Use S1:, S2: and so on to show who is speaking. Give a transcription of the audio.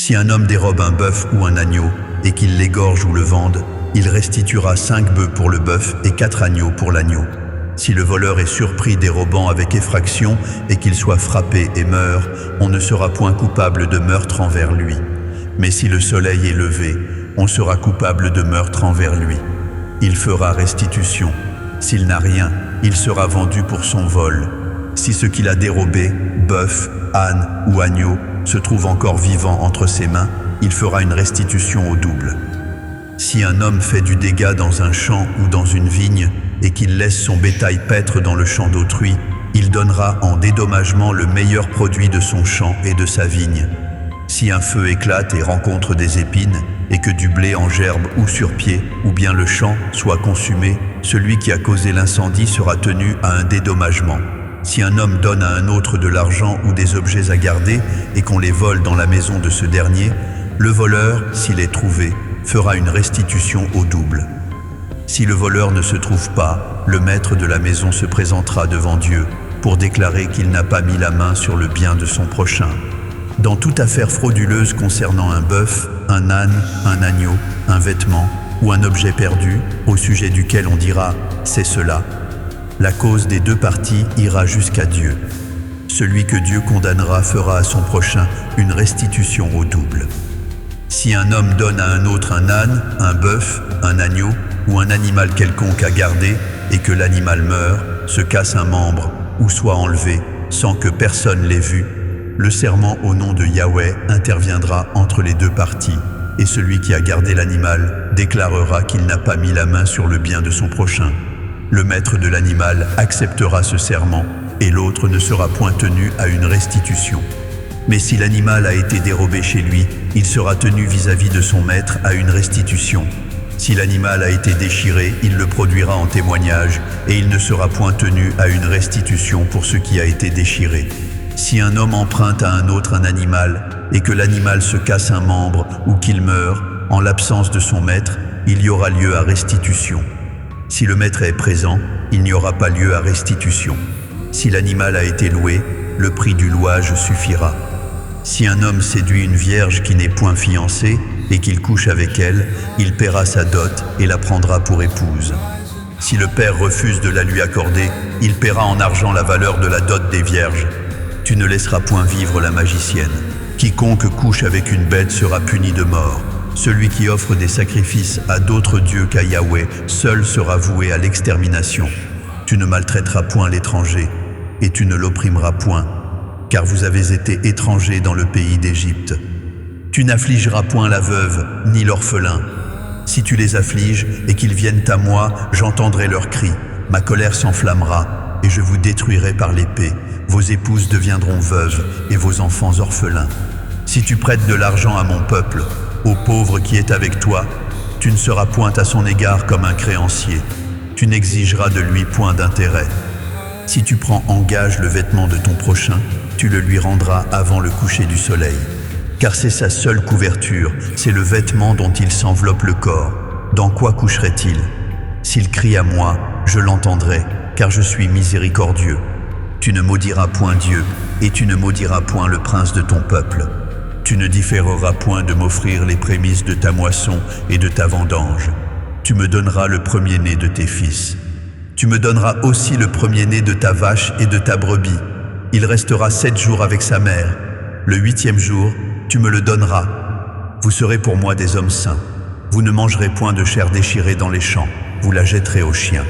S1: Si un homme dérobe un bœuf ou un agneau, et qu'il l'égorge ou le vende, il restituera 5 bœufs pour le bœuf et 4 agneaux pour l'agneau. Si le voleur est surpris dérobant avec effraction et qu'il soit frappé et meurt, on ne sera point coupable de meurtre envers lui. Mais si le soleil est levé, on sera coupable de meurtre envers lui. Il fera restitution. S'il n'a rien, il sera vendu pour son vol. Si ce qu'il a dérobé, bœuf, âne ou agneau, se trouve encore vivant entre ses mains, il fera une restitution au double. Si un homme fait du dégât dans un champ ou dans une vigne et qu'il laisse son bétail paître dans le champ d'autrui, il donnera en dédommagement le meilleur produit de son champ et de sa vigne. Si un feu éclate et rencontre des épines, et que du blé en gerbe ou sur pied, ou bien le champ soit consumé, celui qui a causé l'incendie sera tenu à un dédommagement. Si un homme donne à un autre de l'argent ou des objets à garder et qu'on les vole dans la maison de ce dernier, le voleur, s'il est trouvé, fera une restitution au double. Si le voleur ne se trouve pas, le maître de la maison se présentera devant Dieu pour déclarer qu'il n'a pas mis la main sur le bien de son prochain. Dans toute affaire frauduleuse concernant un bœuf, un âne, un agneau, un vêtement ou un objet perdu, au sujet duquel on dira « c'est cela », la cause des deux parties ira jusqu'à Dieu. Celui que Dieu condamnera fera à son prochain une restitution au double. Si un homme donne à un autre un âne, un bœuf, un agneau ou un animal quelconque à garder et que l'animal meurt, se casse un membre ou soit enlevé sans que personne l'ait vu, le serment au nom de Yahweh interviendra entre les deux parties et celui qui a gardé l'animal déclarera qu'il n'a pas mis la main sur le bien de son prochain. Le maître de l'animal acceptera ce serment et l'autre ne sera point tenu à une restitution. Mais si l'animal a été dérobé chez lui, il sera tenu vis-à-vis de son maître à une restitution. Si l'animal a été déchiré, il le produira en témoignage et il ne sera point tenu à une restitution pour ce qui a été déchiré. Si un homme emprunte à un autre un animal et que l'animal se casse un membre ou qu'il meurt, en l'absence de son maître, il y aura lieu à restitution. Si le maître est présent, il n'y aura pas lieu à restitution. Si l'animal a été loué, le prix du louage suffira. Si un homme séduit une vierge qui n'est point fiancée et qu'il couche avec elle, il paiera sa dot et la prendra pour épouse. Si le père refuse de la lui accorder, il paiera en argent la valeur de la dot des vierges. Tu ne laisseras point vivre la magicienne. Quiconque couche avec une bête sera puni de mort. Celui qui offre des sacrifices à d'autres dieux qu'à Yahweh, seul sera voué à l'extermination. Tu ne maltraiteras point l'étranger, et tu ne l'opprimeras point, car vous avez été étrangers dans le pays d'Égypte. Tu n'affligeras point la veuve, ni l'orphelin. Si tu les affliges et qu'ils viennent à moi, j'entendrai leurs cris. Ma colère s'enflammera, et je vous détruirai par l'épée. Vos épouses deviendront veuves et vos enfants orphelins. Si tu prêtes de l'argent à mon peuple, au pauvre qui est avec toi, tu ne seras point à son égard comme un créancier. Tu n'exigeras de lui point d'intérêt. Si tu prends en gage le vêtement de ton prochain, tu le lui rendras avant le coucher du soleil. Car c'est sa seule couverture, c'est le vêtement dont il s'enveloppe le corps. Dans quoi coucherait-il? S'il crie à moi, je l'entendrai, car je suis miséricordieux. Tu ne maudiras point Dieu, et tu ne maudiras point le prince de ton peuple. Tu ne différeras point de m'offrir les prémices de ta moisson et de ta vendange. Tu me donneras le premier-né de tes fils. Tu me donneras aussi le premier-né de ta vache et de ta brebis. Il restera 7 jours avec sa mère. Le 8e jour, tu me le donneras. Vous serez pour moi des hommes saints. Vous ne mangerez point de chair déchirée dans les champs. Vous la jetterez aux chiens.